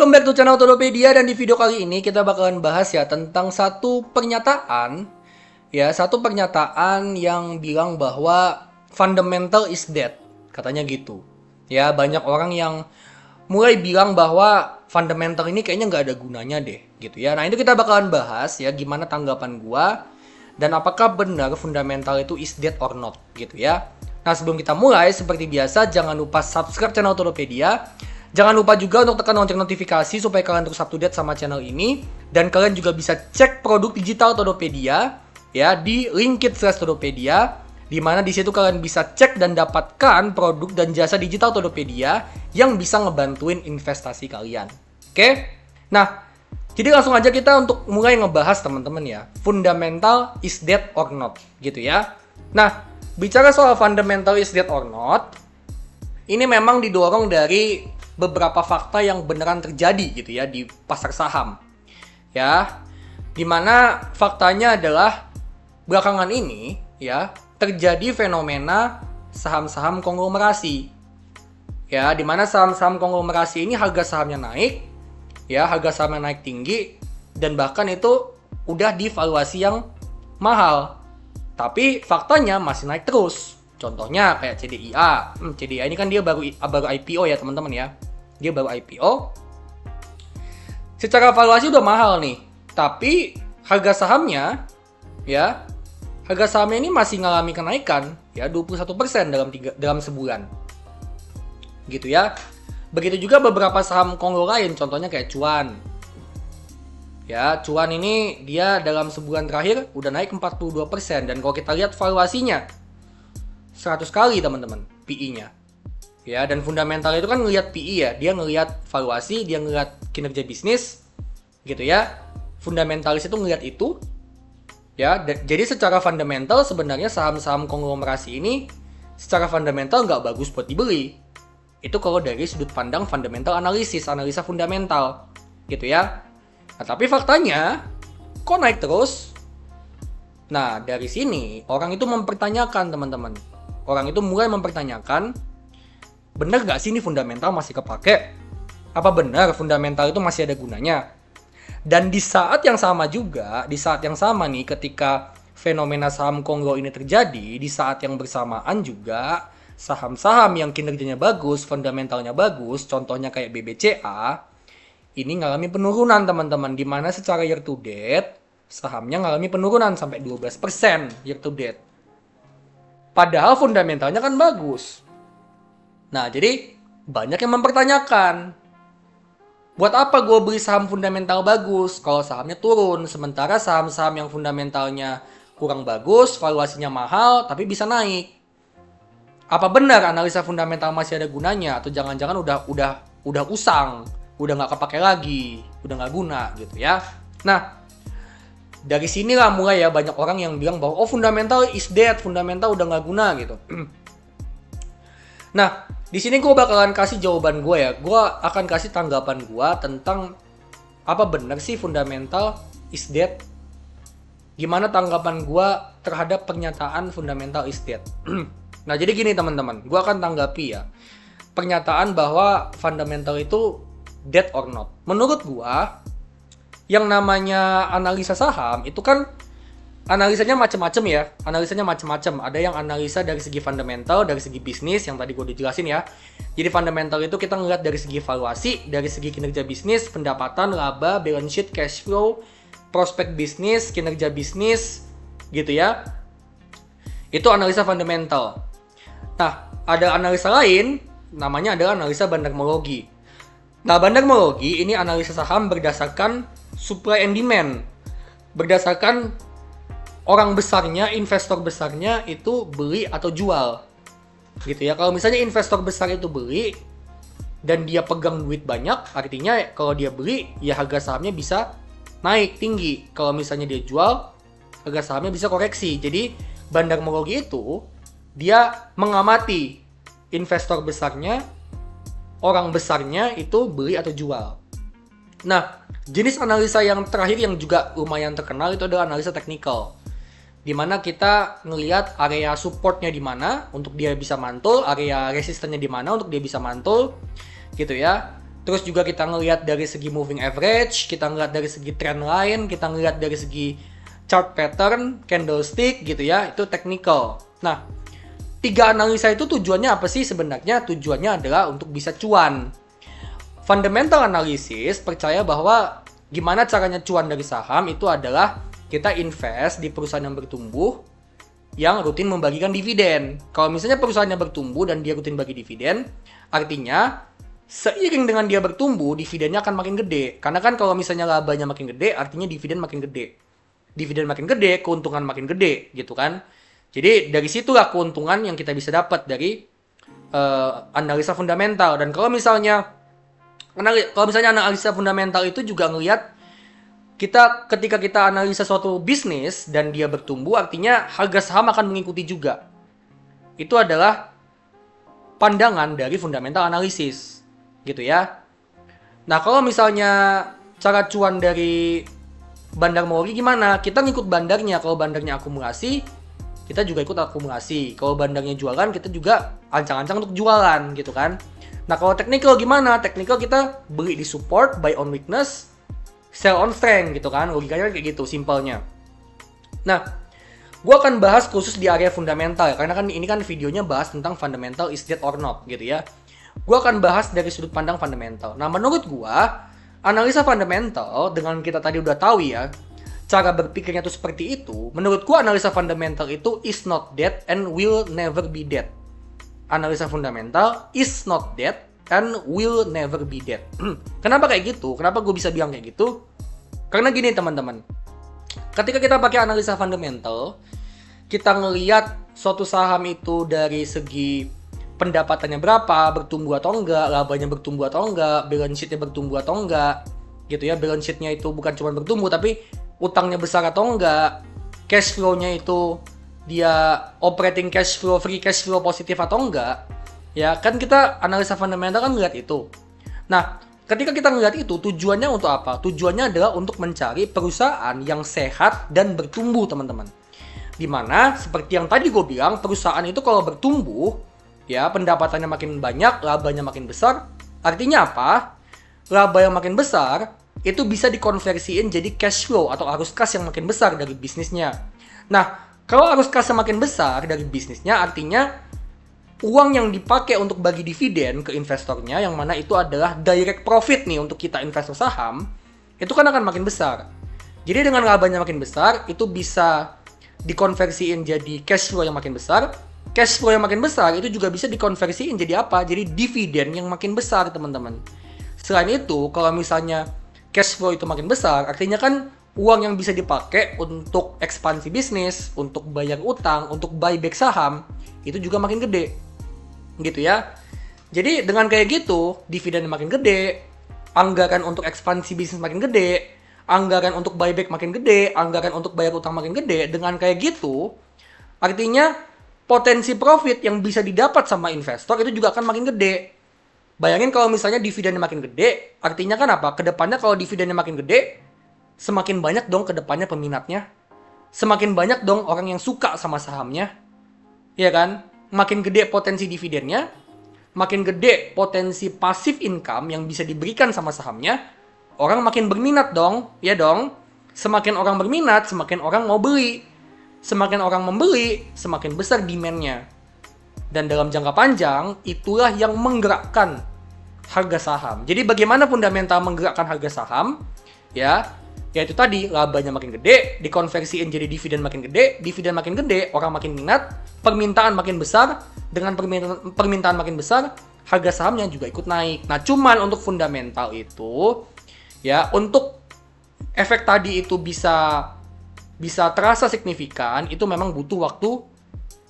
Welcome back to channel Todopedia, dan di video kali ini kita bakalan bahas ya tentang satu pernyataan yang bilang bahwa fundamental is dead, katanya gitu. Ya, banyak orang yang mulai bilang bahwa fundamental ini kayaknya nggak ada gunanya deh, gitu ya. Nah, itu kita bakalan bahas ya gimana tanggapan gua dan apakah benar fundamental itu is dead or not, gitu ya. Nah, sebelum kita mulai, seperti biasa jangan lupa subscribe channel Todopedia. Jangan lupa juga untuk tekan lonceng notifikasi supaya kalian terus up to date sama channel ini. Dan kalian juga bisa cek produk digital Todopedia ya di linkit/Todopedia, di mana di situ kalian bisa cek dan dapatkan produk dan jasa digital Todopedia yang bisa ngebantuin investasi kalian. Oke? Nah, jadi langsung aja kita untuk mulai ngebahas teman-teman ya. Fundamental is dead or not, gitu ya. Nah, bicara soal fundamental is dead or not, ini memang didorong dari beberapa fakta yang beneran terjadi gitu ya di pasar saham. Ya, dimana faktanya adalah belakangan ini ya terjadi fenomena saham-saham konglomerasi. Ya, dimana saham-saham konglomerasi ini harga sahamnya naik, ya harga sahamnya naik tinggi dan bahkan itu udah di valuasi yang mahal. Tapi faktanya masih naik terus. Contohnya kayak CDIA. CDIA ini kan dia baru IPO ya teman-teman ya. Dia baru IPO. Secara valuasi udah mahal nih. Tapi harga sahamnya ini masih ngalami kenaikan ya 21% dalam sebulan. Gitu ya. Begitu juga beberapa saham konglo lain, contohnya kayak Cuan. Ya, Cuan ini dia dalam sebulan terakhir udah naik 42%, dan kalau kita lihat valuasinya 100 kali teman-teman PE-nya. Ya, dan fundamental itu kan ngelihat PE ya, dia ngelihat valuasi, dia ngelihat kinerja bisnis, gitu ya. Fundamentalis itu ngelihat itu, ya. Jadi secara fundamental sebenarnya saham-saham konglomerasi ini secara fundamental nggak bagus buat dibeli. Itu kalau dari sudut pandang fundamental analisa fundamental, gitu ya. Nah, tapi faktanya kok naik terus? Nah, dari sini orang itu mempertanyakan teman-teman. Orang itu mulai mempertanyakan, benar gak sih ini fundamental masih kepake? Apa benar fundamental itu masih ada gunanya? Dan di saat yang sama nih ketika fenomena saham konglo ini terjadi, di saat yang bersamaan juga saham-saham yang kinerjanya bagus, fundamentalnya bagus, contohnya kayak BBCA, ini ngalami penurunan teman-teman, di mana secara year to date sahamnya ngalami penurunan sampai 12% year to date. Padahal fundamentalnya kan bagus. Nah, jadi banyak yang mempertanyakan, buat apa gue beli saham fundamental bagus kalau sahamnya turun, sementara saham-saham yang fundamentalnya kurang bagus, valuasinya mahal, tapi bisa naik. Apa benar analisa fundamental masih ada gunanya, atau jangan-jangan udah usang, udah nggak kepake lagi, udah nggak guna gitu ya? Nah, dari sinilah mulai ya banyak orang yang bilang bahwa fundamental is dead, fundamental udah nggak guna gitu. Nah, di sini gue bakalan kasih jawaban gue ya. Gue akan kasih tanggapan gue tentang apa benar sih fundamental is dead. Gimana tanggapan gue terhadap pernyataan fundamental is dead. Nah, jadi gini teman-teman, gue akan tanggapi ya pernyataan bahwa fundamental itu dead or not. Menurut gue, yang namanya analisa saham itu kan analisanya macam-macam ya. Ada yang analisa dari segi fundamental, dari segi bisnis yang tadi gue udah jelasin ya. Jadi fundamental itu kita ngeliat dari segi valuasi, dari segi kinerja bisnis, pendapatan, laba, balance sheet, cash flow, prospek bisnis, kinerja bisnis, gitu ya. Itu analisa fundamental. Nah, ada analisa lain, namanya adalah analisa bandarmologi. Nah, bandarmologi ini analisa saham berdasarkan supply and demand. Berdasarkan orang besarnya, investor besarnya itu beli atau jual. Gitu ya. Kalau misalnya investor besar itu beli dan dia pegang duit banyak, artinya kalau dia beli, ya harga sahamnya bisa naik tinggi. Kalau misalnya dia jual, harga sahamnya bisa koreksi. Jadi, bandarmologi itu dia mengamati investor besarnya, orang besarnya itu beli atau jual. Nah, jenis analisa yang terakhir yang juga lumayan terkenal itu adalah analisa teknikal. Di mana kita ngelihat area supportnya di mana untuk dia bisa mantul, area resistennya di mana untuk dia bisa mantul, gitu ya. Terus juga kita ngelihat dari segi moving average, kita ngelihat dari segi trend line, kita ngelihat dari segi chart pattern, candlestick gitu ya, itu technical. Nah, 3 analisa itu tujuannya apa sih sebenarnya? Tujuannya adalah untuk bisa cuan. Fundamental analysis percaya bahwa gimana caranya cuan dari saham itu adalah kita invest di perusahaan yang bertumbuh yang rutin membagikan dividen. Kalau misalnya perusahaannya bertumbuh dan dia rutin bagi dividen, artinya seiring dengan dia bertumbuh, dividennya akan makin gede. Karena kan kalau misalnya labanya makin gede, artinya dividen makin gede. Dividen makin gede, keuntungan makin gede, gitu kan. Jadi dari situlah keuntungan yang kita bisa dapat dari analisa fundamental. Dan kalau misalnya analisa fundamental itu juga ngelihat ketika kita analisa suatu bisnis dan dia bertumbuh, artinya harga saham akan mengikuti juga. Itu adalah pandangan dari fundamental analysis. Gitu ya. Nah, kalau misalnya cara cuan dari bandar Mori gimana? Kita ngikut bandarnya. Kalau bandarnya akumulasi, kita juga ikut akumulasi. Kalau bandarnya jualan, kita juga ancang-ancang untuk jualan gitu kan. Nah, kalau technical gimana? Technical kita beli di support, buy on weakness, sell on strength gitu kan. Logikanya kayak gitu, simpelnya. Nah, gue akan bahas khusus di area fundamental ya, karena kan ini kan videonya bahas tentang fundamental is dead or not gitu ya. Gue akan bahas dari sudut pandang fundamental. Nah, menurut gue, analisa fundamental, dengan kita tadi udah tahu ya, cara berpikirnya tuh seperti itu, menurut gue analisa fundamental itu is not dead and will never be dead. Analisa fundamental is not dead and will never be dead. Kenapa kayak gitu? Kenapa gue bisa bilang kayak gitu? Karena gini teman-teman, ketika kita pakai analisa fundamental, kita ngelihat suatu saham itu dari segi pendapatannya berapa, bertumbuh atau enggak, labanya bertumbuh atau enggak, balance sheet-nya bertumbuh atau enggak, gitu ya. Balance sheet-nya itu bukan cuma bertumbuh, tapi utangnya besar atau enggak, cash flow-nya itu dia operating cash flow, free cash flow positif atau enggak, ya kan kita analisa fundamental kan ngeliat itu. Nah, ketika kita ngeliat itu, tujuannya untuk apa? Tujuannya adalah untuk mencari perusahaan yang sehat dan bertumbuh, teman-teman. Dimana, seperti yang tadi gue bilang, perusahaan itu kalau bertumbuh, ya, pendapatannya makin banyak, labanya makin besar. Artinya apa? Laba yang makin besar itu bisa dikonversiin jadi cash flow atau arus kas yang makin besar dari bisnisnya. Nah, kalau arus kas yang makin besar dari bisnisnya, artinya uang yang dipakai untuk bagi dividen ke investornya, yang mana itu adalah direct profit nih untuk kita investor saham, itu kan akan makin besar. Jadi dengan labanya makin besar, itu bisa dikonversiin jadi cash flow yang makin besar. Cash flow yang makin besar itu juga bisa dikonversiin jadi apa? Jadi dividen yang makin besar, teman-teman. Selain itu, kalau misalnya cash flow itu makin besar, artinya kan uang yang bisa dipakai untuk ekspansi bisnis, untuk bayar utang, untuk buyback saham, itu juga makin gede. Gitu ya. Jadi dengan kayak gitu, dividen makin gede, anggaran untuk ekspansi bisnis makin gede, anggaran untuk buyback makin gede, anggaran untuk bayar utang makin gede. Dengan kayak gitu, artinya potensi profit yang bisa didapat sama investor itu juga akan makin gede. Bayangin kalau misalnya dividennya makin gede, artinya kan apa? Kedepannya kalau dividennya makin gede, semakin banyak dong kedepannya peminatnya. Semakin banyak dong orang yang suka sama sahamnya. Iya kan? Makin gede potensi dividennya, makin gede potensi passive income yang bisa diberikan sama sahamnya, orang makin berminat dong. Ya dong? Semakin orang berminat, semakin orang mau beli. Semakin orang membeli, semakin besar demand-nya. Dan dalam jangka panjang, itulah yang menggerakkan harga saham. Jadi bagaimana fundamental menggerakkan harga saham? Ya, yaitu tadi, labanya makin gede, dikonversiin jadi dividen makin gede, orang makin minat, permintaan makin besar, dengan permintaan makin besar, harga sahamnya juga ikut naik. Nah, cuman untuk fundamental itu, ya, untuk efek tadi itu bisa terasa signifikan, itu memang butuh waktu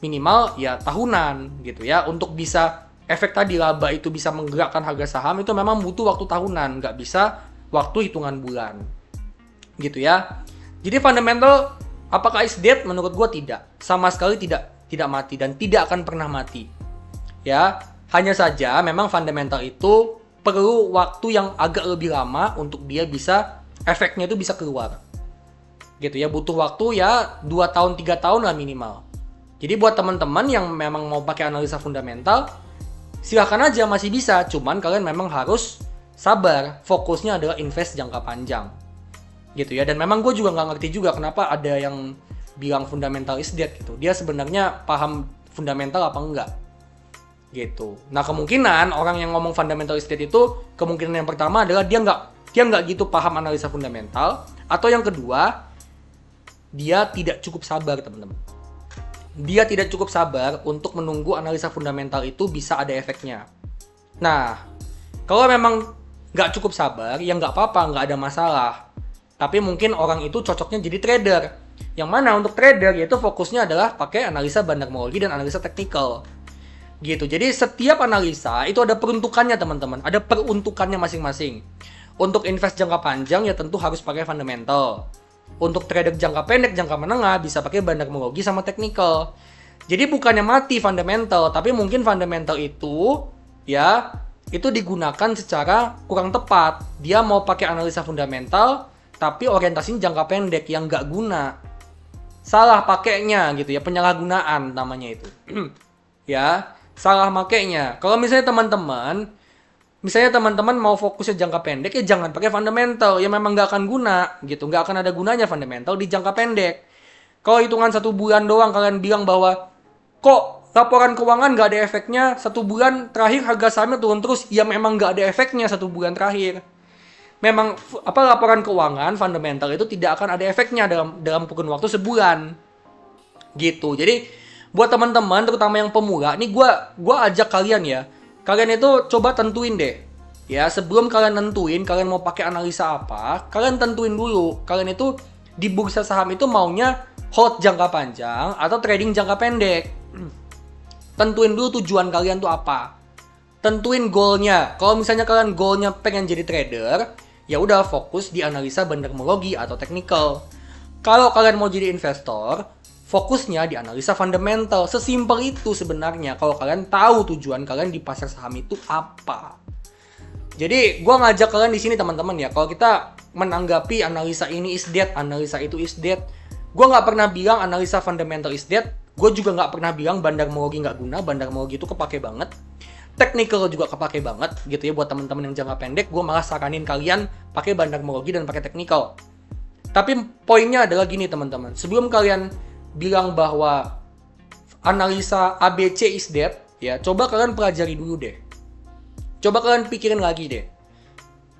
minimal ya tahunan gitu ya. Untuk bisa efek tadi laba itu bisa menggerakkan harga saham itu memang butuh waktu tahunan, nggak bisa waktu hitungan bulan gitu ya. Jadi fundamental apakah is dead? Menurut gue tidak, sama sekali tidak mati dan tidak akan pernah mati ya. Hanya saja memang fundamental itu perlu waktu yang agak lebih lama untuk dia bisa efeknya itu bisa keluar gitu ya. Butuh waktu ya 2 tahun 3 tahun lah minimal. Jadi buat teman-teman yang memang mau pakai analisa fundamental, silahkan aja, masih bisa. Cuman kalian memang harus sabar, fokusnya adalah invest jangka panjang. Gitu ya. Dan memang gue juga nggak ngerti juga kenapa ada yang bilang fundamental is dead gitu. Dia sebenarnya paham fundamental apa enggak? Gitu. Nah, kemungkinan orang yang ngomong fundamental is dead itu kemungkinan yang pertama adalah dia nggak gitu paham analisa fundamental, atau yang kedua dia tidak cukup sabar, teman-teman. Dia tidak cukup sabar untuk menunggu analisa fundamental itu bisa ada efeknya. Nah, kalau memang nggak cukup sabar, ya nggak apa-apa, nggak ada masalah. Tapi mungkin orang itu cocoknya jadi trader. Yang mana untuk trader yaitu fokusnya adalah pakai analisa bandarmologi dan analisa teknikal. Gitu. Jadi setiap analisa itu ada peruntukannya, teman-teman. Ada peruntukannya masing-masing. Untuk invest jangka panjang ya tentu harus pakai fundamental. Untuk trader jangka pendek, jangka menengah bisa pakai bandarmologi sama teknikal. Jadi bukannya mati fundamental, tapi mungkin fundamental itu ya itu digunakan secara kurang tepat. Dia mau pakai analisa fundamental tapi orientasinya jangka pendek yang nggak guna. Salah pakainya gitu ya, penyalahgunaan namanya itu. Ya, salah makainya. Kalau misalnya teman-teman mau fokusnya jangka pendek, ya jangan pakai fundamental. Ya memang nggak akan guna gitu, nggak akan ada gunanya fundamental di jangka pendek. Kalau hitungan 1 bulan doang kalian bilang bahwa kok laporan keuangan nggak ada efeknya, 1 bulan terakhir harga sahamnya turun terus, ya memang nggak ada efeknya 1 bulan terakhir. Memang laporan keuangan fundamental itu tidak akan ada efeknya dalam kurun waktu sebulan. Gitu. Jadi buat teman-teman terutama yang pemula, nih gua ajak kalian ya. Kalian itu coba tentuin deh. Ya, sebelum kalian nentuin kalian mau pakai analisa apa, kalian tentuin dulu. Kalian itu di bursa saham itu maunya hold jangka panjang atau trading jangka pendek. Tentuin dulu tujuan kalian tuh apa. Tentuin goalnya. Kalau misalnya kalian goalnya pengen jadi trader, ya udah fokus di analisa bandarmologi atau teknikal. Kalau kalian mau jadi investor, fokusnya di analisa fundamental. Sesimpel itu sebenarnya kalau kalian tahu tujuan kalian di pasar saham itu apa. Jadi gue ngajak kalian di sini teman-teman ya, kalau kita menanggapi analisa ini is dead, analisa itu is dead, gue nggak pernah bilang analisa fundamental is dead. Gue juga nggak pernah bilang bandarmologi nggak guna. Bandarmologi itu kepake banget. Technical juga kepake banget gitu ya buat teman-teman yang jangka pendek. Gue malah saranin kalian pakai bandarmologi dan pakai technical. Tapi poinnya adalah gini teman-teman. Sebelum kalian bilang bahwa analisa ABC is dead, ya coba kalian pelajari dulu deh. Coba kalian pikirin lagi deh.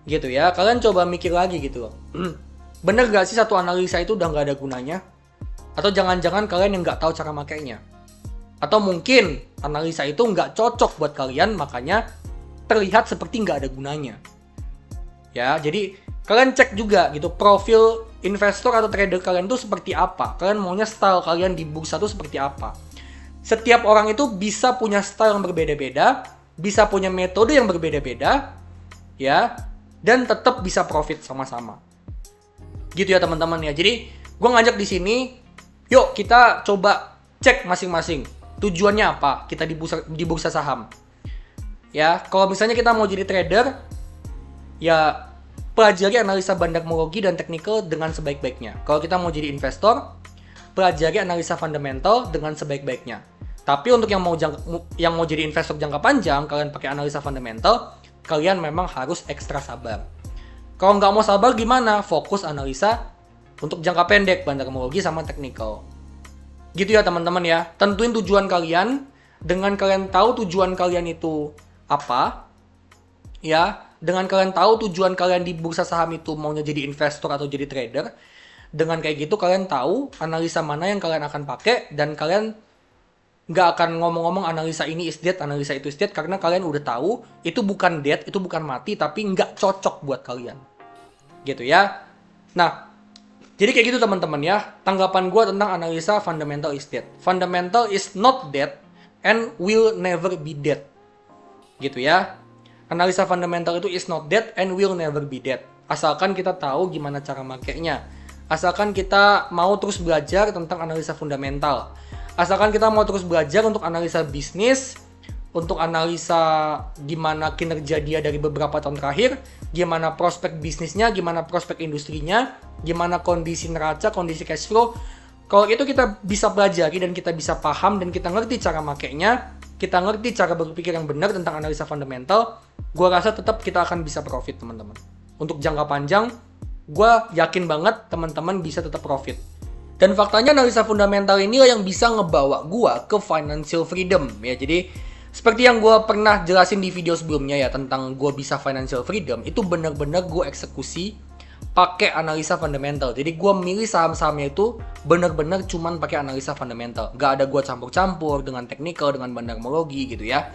Gitu ya. Kalian coba mikir lagi gitu loh. Bener gak sih satu analisa itu udah gak ada gunanya? Atau jangan-jangan kalian yang gak tahu cara makainya? Atau mungkin analisa itu nggak cocok buat kalian, makanya terlihat seperti nggak ada gunanya. Ya, jadi kalian cek juga gitu profil investor atau trader kalian itu seperti apa. Kalian maunya style kalian di bursa itu seperti apa. Setiap orang itu bisa punya style yang berbeda-beda, bisa punya metode yang berbeda-beda, ya, dan tetap bisa profit sama-sama. Gitu ya teman-teman ya. Jadi gue ngajak di sini, yuk kita coba cek masing-masing. Tujuannya apa kita di bursa saham? Ya, kalau misalnya kita mau jadi trader, ya pelajari analisa bandarmologi dan teknikal dengan sebaik-baiknya. Kalau kita mau jadi investor, pelajari analisa fundamental dengan sebaik-baiknya. Tapi untuk yang mau jadi investor jangka panjang, kalian pakai analisa fundamental, kalian memang harus ekstra sabar. Kalau nggak mau sabar gimana? Fokus analisa untuk jangka pendek, bandarmologi sama teknikal. Gitu ya teman-teman ya. Tentuin tujuan kalian. Dengan kalian tahu tujuan kalian itu apa, ya, dengan kalian tahu tujuan kalian di bursa saham itu maunya jadi investor atau jadi trader, dengan kayak gitu kalian tahu analisa mana yang kalian akan pakai, dan kalian nggak akan ngomong-ngomong analisa ini is dead, analisa itu is dead, karena kalian udah tahu itu bukan dead, itu bukan mati, tapi nggak cocok buat kalian. Gitu ya. Nah, jadi kayak gitu teman-teman ya, tanggapan gue tentang analisa fundamental is dead. Fundamental is not dead and will never be dead. Gitu ya. Analisa fundamental itu is not dead and will never be dead. Asalkan kita tahu gimana cara makainya. Asalkan kita mau terus belajar tentang analisa fundamental. Asalkan kita mau terus belajar untuk analisa bisnis, untuk analisa gimana kinerja dia dari beberapa tahun terakhir, gimana prospek bisnisnya, gimana prospek industrinya, gimana kondisi neraca, kondisi cash flow. Kalau itu kita bisa pelajari dan kita bisa paham dan kita ngerti cara makainya, kita ngerti cara berpikir yang benar tentang analisa fundamental, gue rasa tetap kita akan bisa profit, teman-teman. Untuk jangka panjang, gue yakin banget teman-teman bisa tetap profit. Dan faktanya analisa fundamental ini yang bisa ngebawa gue ke financial freedom ya. Jadi seperti yang gue pernah jelasin di video sebelumnya ya, tentang gue bisa financial freedom, itu bener-bener gue eksekusi pakai analisa fundamental. Jadi gue milih saham-sahamnya itu bener-bener cuman pakai analisa fundamental. Gak ada gue campur-campur dengan technical, dengan bandarmologi gitu ya.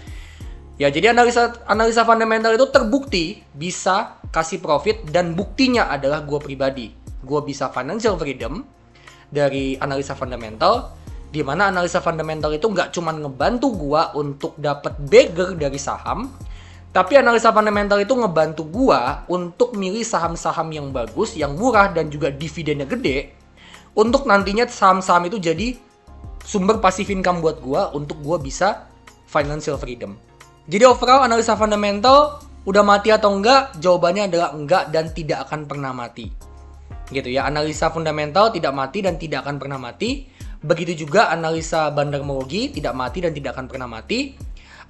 Ya, jadi analisa fundamental itu terbukti bisa kasih profit, dan buktinya adalah gue pribadi. Gue bisa financial freedom dari analisa fundamental, di mana analisa fundamental itu nggak cuma ngebantu gue untuk dapat bagger dari saham, tapi analisa fundamental itu ngebantu gue untuk milih saham-saham yang bagus, yang murah, dan juga dividennya gede, untuk nantinya saham-saham itu jadi sumber passive income buat gue, untuk gue bisa financial freedom. Jadi overall analisa fundamental udah mati atau enggak? Jawabannya adalah enggak dan tidak akan pernah mati. Gitu ya, analisa fundamental tidak mati dan tidak akan pernah mati. Begitu juga analisa bandarmologi tidak mati dan tidak akan pernah mati.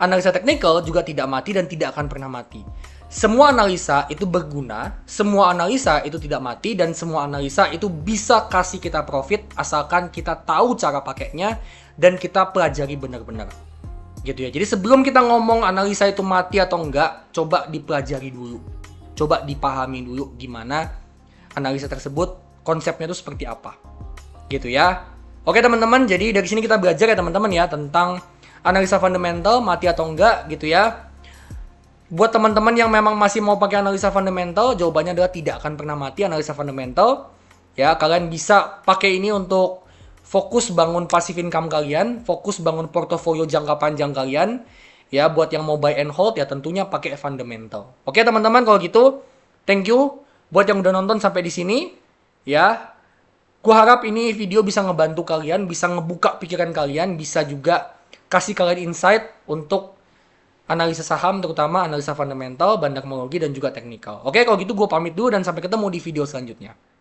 Analisa technical juga tidak mati dan tidak akan pernah mati. Semua analisa itu berguna, semua analisa itu tidak mati, dan semua analisa itu bisa kasih kita profit asalkan kita tahu cara pakainya dan kita pelajari benar-benar. Gitu ya. Jadi sebelum kita ngomong analisa itu mati atau enggak, coba dipelajari dulu. Coba dipahami dulu gimana analisa tersebut, konsepnya itu seperti apa. Gitu ya. Oke teman-teman, jadi dari sini kita belajar ya teman-teman ya, tentang analisa fundamental mati atau enggak gitu ya. Buat teman-teman yang memang masih mau pakai analisa fundamental, jawabannya adalah tidak akan pernah mati analisa fundamental. Ya, kalian bisa pakai ini untuk fokus bangun passive income kalian, fokus bangun portofolio jangka panjang kalian. Ya, buat yang mau buy and hold ya tentunya pakai fundamental. Oke teman-teman, kalau gitu thank you buat yang udah nonton sampai di sini. Ya, gua harap ini video bisa ngebantu kalian, bisa ngebuka pikiran kalian, bisa juga kasih kalian insight untuk analisa saham, terutama analisa fundamental, bandarmologi, dan juga teknikal. Oke, kalau gitu gue pamit dulu dan sampai ketemu di video selanjutnya.